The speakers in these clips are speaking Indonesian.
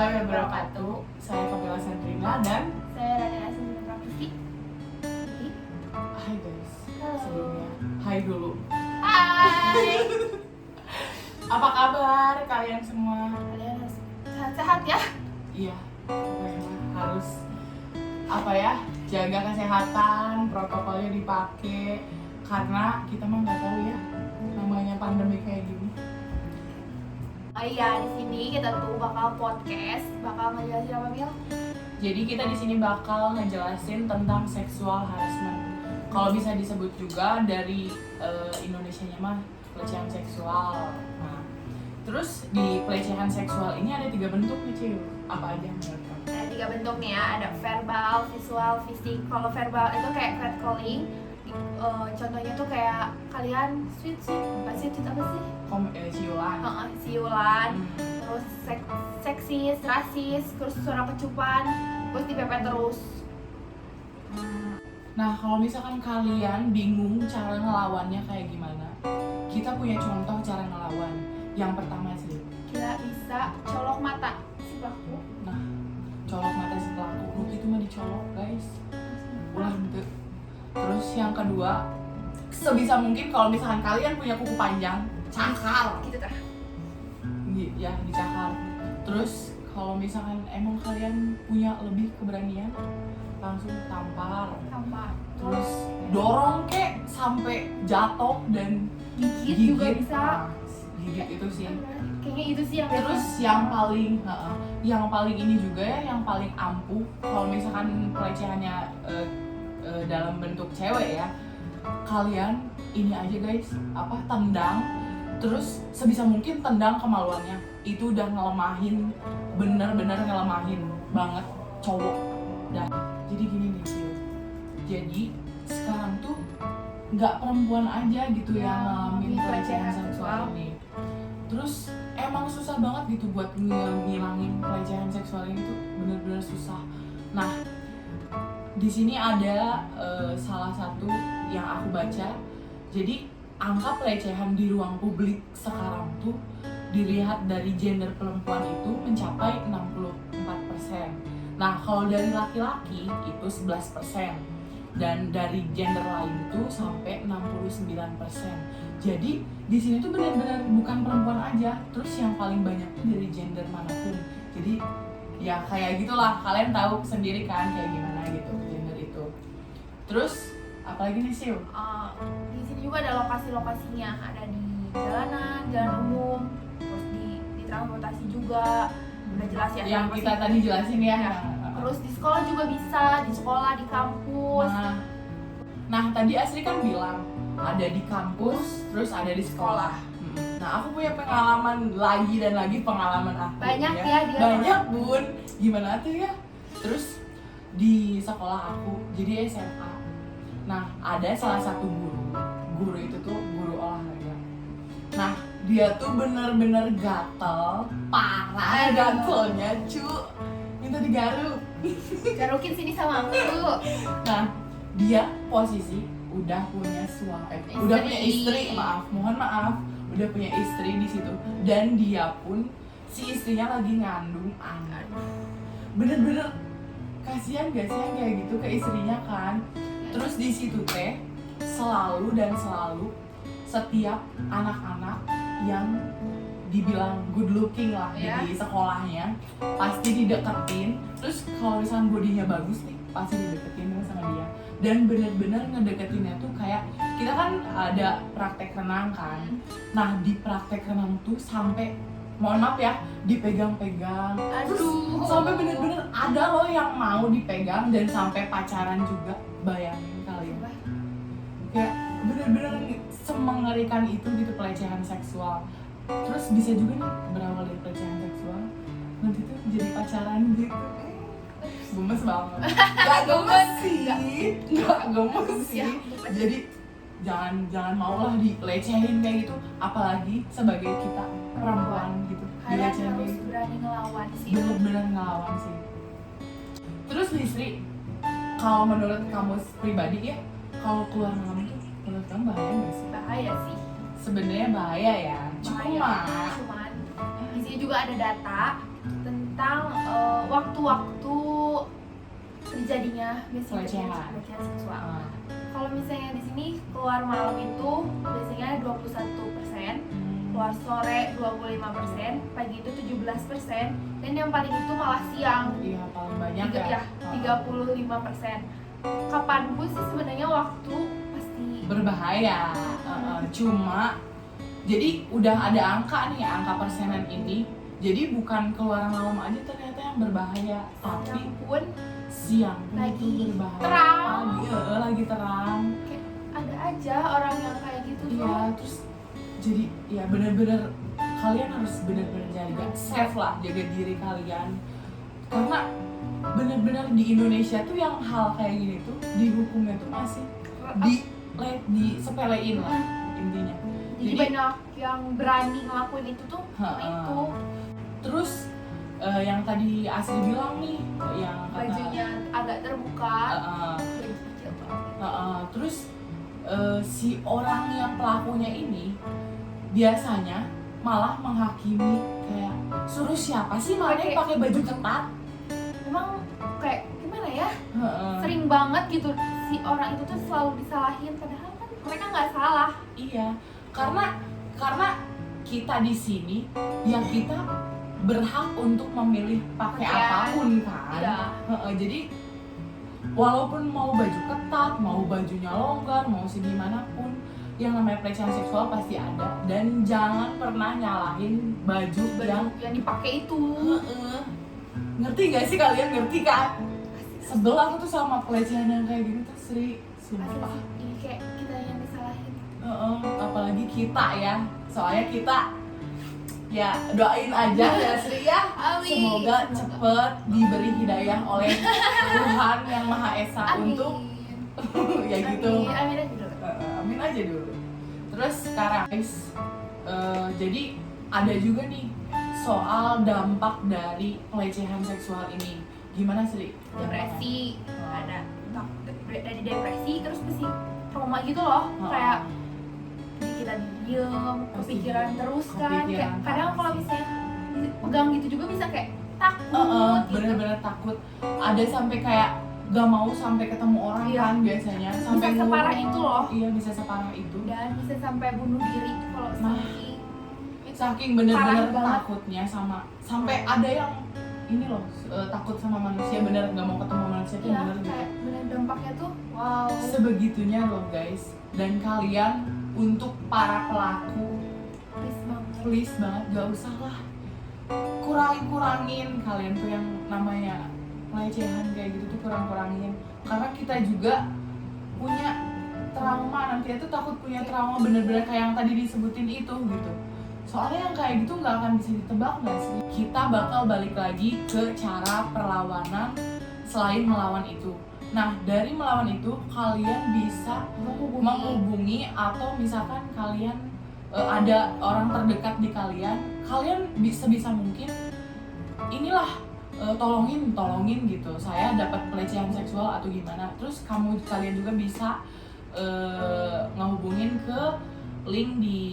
warahmatullahi wabarakatuh. Saya Kamila Sandrina dan saya Rania Sandrina Prakusti. hai guys. Halo. Sebelumnya, hai dulu. Hai. Apa kabar kalian semua? Kalian harus sehat-sehat ya. Iya, pokoknya harus jaga kesehatan, protokolnya dipakai karena kita mah nggak tahu ya namanya pandemi kayak gini. Oh iya, di sini kita tuh bakal podcast, bakal ngejelasin apa Mil? Jadi kita di sini bakal ngejelasin tentang sexual harassment. Kalau bisa disebut juga dari Indonesianya mah pelecehan seksual. Nah, terus di pelecehan seksual ini ada 3 bentuk nih, Ciu. Apa aja menurut kamu? Ada 3 bentuk nih ya, ada verbal, visual, fisik. Kalau verbal itu kayak catcalling. Contohnya tuh kayak kalian sweet apa sih? Ciulan. Siulan, terus seksis, rasis, terus suara kecupan, terus dipepet terus. Nah, kalau misalkan kalian bingung cara ngelawannya kayak gimana, kita punya contoh cara ngelawan. Yang pertama sih, Kita bisa colok mata si pelaku. nah, colok mata si pelaku. Itu mah dicolok, guys. Ulah gitu. Terus yang kedua, sebisa mungkin kalau misalkan kalian punya kuku panjang, cakar. Gitu dah. Ya, dicakar. Terus kalau misalkan emang kalian punya lebih keberanian, langsung tampar. Terus dorong kek sampai jatuh dan Gigit juga bisa. Nah, gigit itu sih. Kayaknya itu sih yang Terus yang paling ini juga ya, yang paling ampuh kalau misalkan pelecehannya dalam bentuk cewek ya, kalian ini aja guys, tendang. Terus sebisa mungkin tendang kemaluannya. Itu udah ngelemahin, bener-bener ngelemahin banget cowok. Dah. Jadi gini nih sih. Jadi sekarang tuh nggak perempuan aja gitu yang ngalamin pelecehan seksual ini. Terus emang susah banget gitu buat ngilangin pelecehan seksual ini tuh, bener-bener susah. Nah, di sini ada salah satu yang aku baca. Jadi angka pelecehan di ruang publik sekarang tuh dilihat dari gender perempuan itu mencapai 64%. Nah, kalau dari laki-laki itu 11%. Dan dari gender lain tuh sampai 69%. Jadi di sini tuh benar-benar bukan perempuan aja, terus yang paling banyak tuh dari gender manapun. Jadi ya kayak gitulah, kalian tahu sendiri kan kayak gimana gitu gender itu. Terus apalagi nih Siu? Di sini juga ada lokasi-lokasinya, ada di jalanan, jalan umum, terus di transportasi juga. Udah jelas ya. Yang kita tadi jelasin ya. Terus di sekolah juga bisa, di sekolah, di kampus. Nah tadi Asri kan bilang ada di kampus, terus ada di sekolah. Nah aku punya pengalaman lagi dan lagi pengalaman aku. Banyak ya dia. Banyak bun. Gimana tuh ya? Terus di sekolah aku, jadi SMA. Nah ada salah satu guru itu tuh guru olahraga. Nah dia tuh bener-bener gatel, parah gatelnya cu. Minta digaruk. Garukin sini sama aku. Nah, dia posisi udah punya istri, mohon maaf, udah punya istri di situ, dan dia pun si istrinya lagi ngandung anak. Bener-bener kasihan gak sih yang kayak gitu ke istrinya kan? Terus di situ teh selalu setiap anak-anak yang dibilang good looking lah di sekolahnya pasti dideketin. Terus kalau misalnya bodinya bagus nih pasti dideketin sama dia, dan bener-bener ngedeketinnya tuh kayak kita kan ada praktek renang kan. Nah di praktek renang tuh sampai mohon maaf ya dipegang-pegang. Terus sampai bener-bener ada loh yang mau dipegang dan sampai pacaran juga. Bayangin kalian, kayak bener-bener semengerikan itu gitu pelecehan seksual. Terus bisa juga nih berawal dari pelecehan seksual, nanti tuh jadi pacaran gitu. Gemes banget. Gak gemes sih. Jadi jangan maulah dilecehin kayak gitu, apalagi sebagai kita perempuan gitu. Kalian harus berani ngelawan sih. Bener-bener ngelawan sih. Terus Lisri, kalau menurut kamu pribadi ya, kalau keluar malam tuh menurut kamu bahaya nggak sih? Bahaya sih. Sebenarnya bahaya ya. Cuman di sini juga ada data tentang waktu-waktu terjadinya Pelecehan. pelecehan seksual. Ah. Kalau misalnya di sini keluar malam itu biasanya 21%, keluar sore 25%, pagi itu 17%, dan yang paling itu malah siang. Iya, paling banyak Tiga- ya. 35%. Kapanpun sih sebenarnya waktu pasti Berbahaya. Cuma jadi udah ada angka nih, angka persenan ini. Jadi bukan keluar malam aja ternyata yang berbahaya, tapi siang pun siang pun Lagi itu berbahaya. terang. Lagi terang. kayak ada aja orang yang kayak gitu tuh. Iya, terus jadi ya bener-bener kalian harus bener-bener jaga safe lah, jaga diri kalian, karena bener-bener di Indonesia tuh yang hal kayak gini tuh dihukumnya tuh masih disepelein lah intinya. Jadi banyak yang berani ngelakuin itu tuh karena itu. Terus yang tadi Asri bilang nih, yang kata Bajunya agak terbuka, uh, baju kecil banget. terus si orang yang pelakunya ini biasanya malah menghakimi, kayak suruh siapa sih mana pakai baju ketat. Emang kayak gimana ya? Heeh. Sering banget gitu si orang itu tuh selalu disalahin, padahal kan mereka nggak salah. Iya, karena kita di sini ya kita berhak untuk memilih pakai Pakaian. apapun kan. Iya. Jadi walaupun mau baju ketat, mau bajunya longgar, mau segimanapun, yang namanya pelecehan seksual pasti ada. Dan jangan pernah nyalahin baju yang dipakai itu. ngerti gak sih kalian, ngerti kan? Sebel aku tuh sama pelecehan yang kayak gitu tuh, Sri, sumpah. Ini kayak kita yang disalahin. Apalagi kita ya, soalnya kita ya doain aja ya Sri ya. Amin. Semoga cepet diberi hidayah oleh Tuhan yang Maha Esa Amin. untuk ya gitu. Amin aja dulu. Amin aja dulu. Terus sekarang guys, jadi ada juga nih soal dampak dari pelecehan seksual ini. Gimana Sri? Depresi, ada dari depresi terus pasti trauma gitu loh, kayak jadi kita diem, kepikiran terus kan, kayak kadang kalau misalnya pegang gitu juga bisa kayak takut gitu. Bener-bener takut. Ada sampai kayak gak mau sampai ketemu orang Iya. kan biasanya. Sampai Bisa separah itu loh. Iya, bisa separah itu. Dan bisa sampai bunuh diri kalau Saking bener-bener Parah banget. takutnya sampai ada yang ini loh, takut sama manusia, bener gak mau ketemu manusia tuh ya bener gitu. kayak bener dampaknya tuh wow. Sebegitunya loh guys. Dan kalian untuk para pelaku please banget gak usah lah, kurangin kalian tuh yang namanya pelecehan kayak gitu tuh, kurangin, karena kita juga punya trauma, nanti itu takut punya trauma bener-bener kayak yang tadi disebutin itu gitu. Soalnya yang kayak gitu nggak akan bisa ditebak nggak sih? Kita bakal balik lagi ke cara perlawanan selain melawan itu. Nah, dari melawan itu kalian bisa menghubungi atau misalkan kalian ada orang terdekat di kalian bisa mungkin inilah tolongin gitu. Saya dapat pelecehan seksual atau gimana. Terus kalian juga bisa ngehubungin ke link di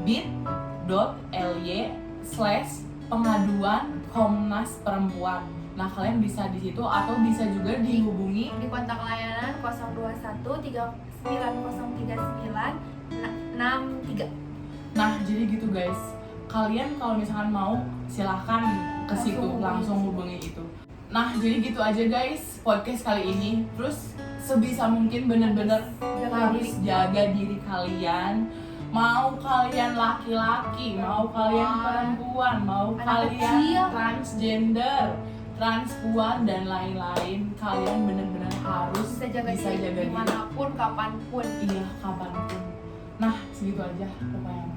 bit.ly/pengaduan Komnas Perempuan. Nah, kalian bisa di situ atau bisa juga dihubungi di kontak layanan 021 9039 63. Nah, jadi gitu guys. Kalian kalau misalkan mau silahkan ke situ langsung hubungi itu. Nah, jadi gitu aja guys podcast kali ini. Terus sebisa mungkin bener-bener harus jaga diri kalian. Mau kalian laki-laki, mau kalian perempuan, mau kalian transgender, transpuan dan lain-lain, kalian benar-benar harus bisa jaga diri dimanapun, kapanpun. Iya, kapanpun. Nah, segitu aja pokoknya.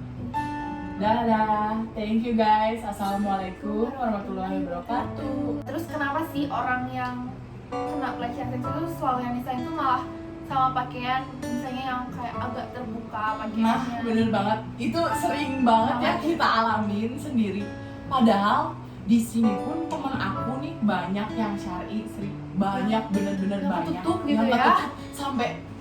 Dadah, thank you guys. Assalamualaikum warahmatullahi wabarakatuh. Terus kenapa sih orang yang kena pelecehan seksual itu selalu yang disayang itu malah sama pakaian misalnya yang kayak agak terbuka pakaiannya? Nah, bener banget. Itu sering banget ya kita alamin sendiri. Padahal di sini pun teman aku nih banyak yang syar'i, Sri. Banyak, bener-bener yang banyak. ketutup gitu yang ya. Ketutup,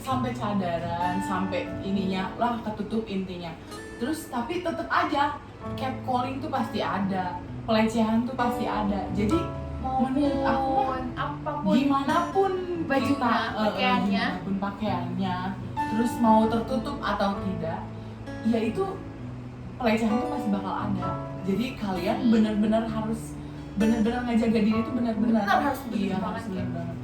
sampai cadaran, sampai ininya lah ketutup intinya. Terus tapi tetep aja catcalling tuh pasti ada. pelecehan tuh pasti ada. Jadi menurut aku mah, apapun gimana pun bajunya, kita, pakaiannya. gimana pun pakaiannya, terus mau tertutup atau tidak, ya itu pelecehan tuh pasti bakal ada. Jadi kalian benar-benar harus benar-benar ngejaga diri itu benar-benar. Benar, harus benar iya, banget harus benar ya. banget.